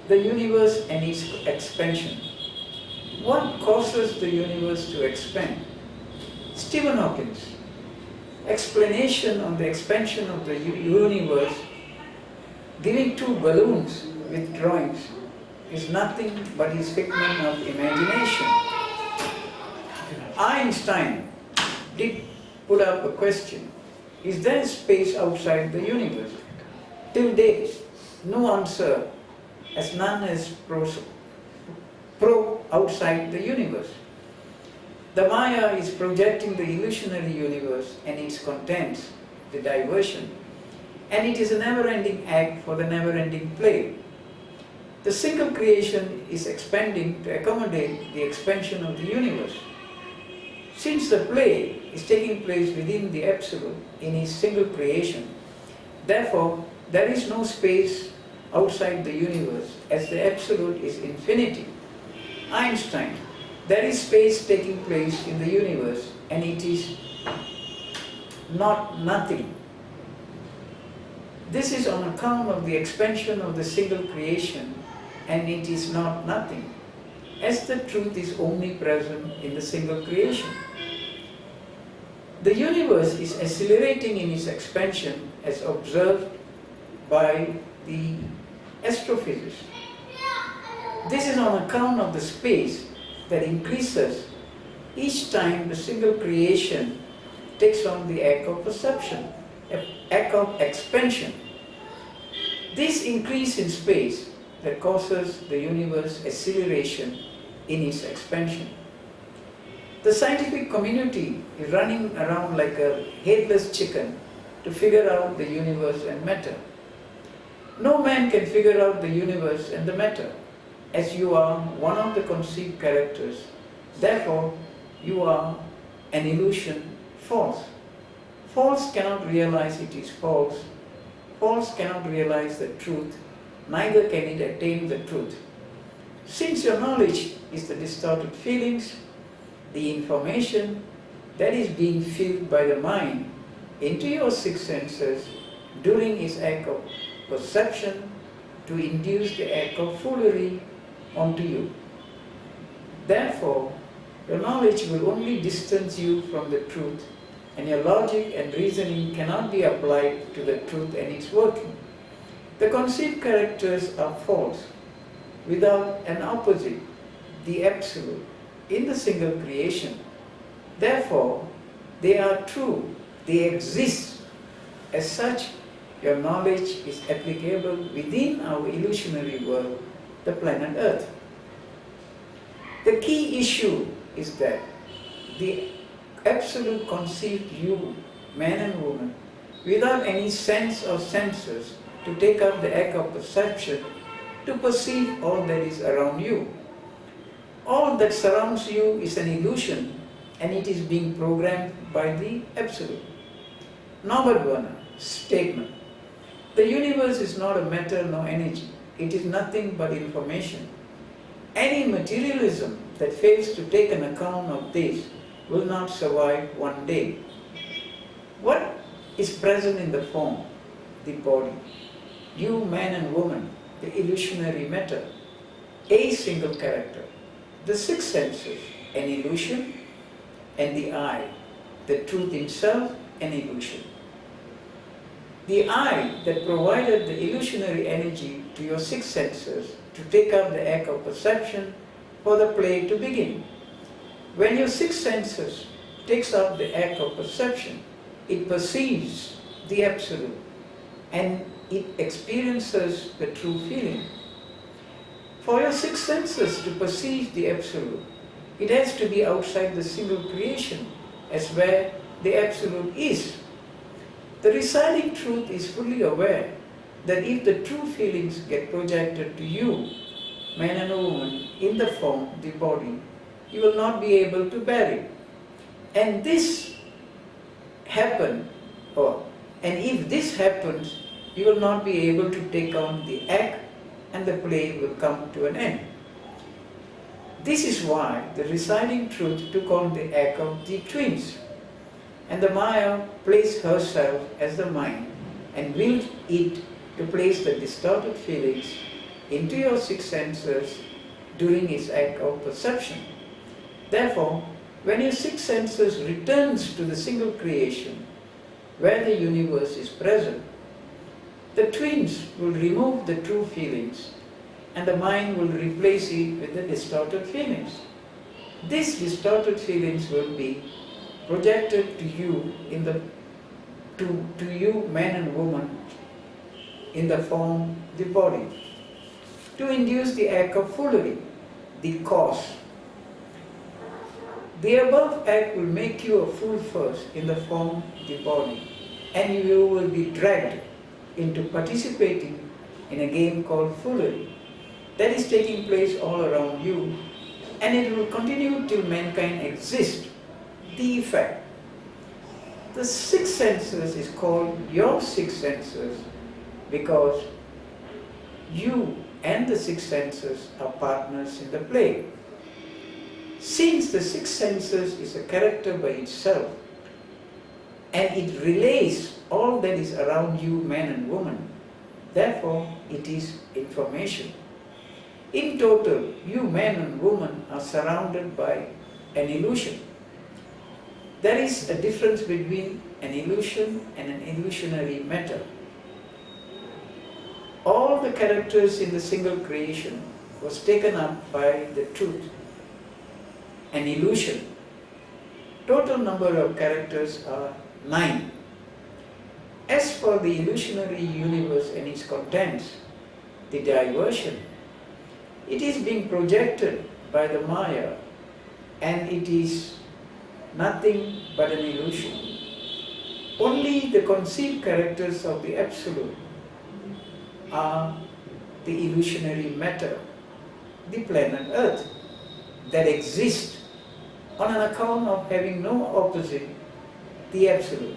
the universe and its expansion. What causes the universe to expand? Stephen Hawking's explanation on the expansion of the universe, giving two balloons with drawings, is nothing but his figment of imagination. Einstein did put up a question: is there space outside the universe? Till date, no answer, as none is outside the universe. The Maya is projecting the illusionary universe and its contents, the diversion, and it is a never-ending act for the never-ending play. The single creation is expanding to accommodate the expansion of the universe. Since the play is taking place within the Absolute in its single creation, therefore there is no space outside the universe, as the Absolute is infinity. Einstein: there is space taking place in the universe and it is not nothing. This is on account of the expansion of the single creation, and it is not nothing, as the truth is omnipresent in the single creation. The universe is accelerating in its expansion as observed by the astrophysicists. This is on account of the space that increases each time the single creation takes on the act of perception, act of expansion. This increase in space that causes the universe acceleration in its expansion. The scientific community is running around like a headless chicken to figure out the universe and matter. No man can figure out the universe and the matter, as you are one of the conceived characters. Therefore, you are an illusion, false. False cannot realize it is false. False cannot realize the truth, neither can it attain the truth. Since your knowledge is the distorted feelings, the information that is being filled by the mind into your six senses during its act of perception to induce the act of foolery onto you. Therefore, your knowledge will only distance you from the truth, and your logic and reasoning cannot be applied to the truth and its working. The conceived characters are false, without an opposite, the Absolute, in the single creation. Therefore, they are true, they exist. As such, your knowledge is applicable within our illusionary world, the planet Earth. The key issue is that the Absolute conceived you, man and woman, without any sense or senses to take up the act of perception to perceive all that is around you. All that surrounds you is an illusion, and it is being programmed by the Absolute. Norbert Werner statement: the universe is not a matter nor energy, it is nothing but information. Any materialism that fails to take an account of this will not survive one day. What is present in the form? The body. You, man and woman, the illusionary matter, a single character. The six senses, an illusion, and the I, the truth himself, an illusion. The I that provided the illusionary energy to your six senses to take up the act of perception for the play to begin. When your six senses takes up the act of perception, it perceives the Absolute and it experiences the true feeling. For your six senses to perceive the Absolute, it has to be outside the single creation, as where the Absolute is. The residing truth is fully aware that if the true feelings get projected to you, man and woman, in the form, the body, you will not be able to bear it. And this happen, and if this happens, you will not be able to take on the act, and the play will come to an end. This is why the residing truth took on the act of the twins, and the Maya placed herself as the mind and willed it to place the distorted feelings into your six senses during its act of perception. Therefore, when your six senses returns to the single creation, where the universe is present, the twins will remove the true feelings and the mind will replace it with the distorted feelings. These distorted feelings will be projected to you to you, man and woman, in the form the body, to induce the act of foolery, the cause. The above act will make you a fool first in the form the body, and you will be dragged into participating in a game called foolery that is taking place all around you, and it will continue till mankind exists. The effect. The six senses is called your six senses because you and the six senses are partners in the play. Since the six senses is a character by itself and it relays all that is around you, man and woman, therefore it is information. In total, you man and woman are surrounded by an illusion. There is a difference between an illusion and an illusionary matter. All the characters in the single creation was taken up by the truth. An illusion. Total number of characters are 9. As for the illusionary universe and its contents, the diversion, it is being projected by the Maya and it is nothing but an illusion. Only the conceived characters of the Absolute are the illusionary matter, the planet Earth, that exists on an account of having no opposite, the Absolute.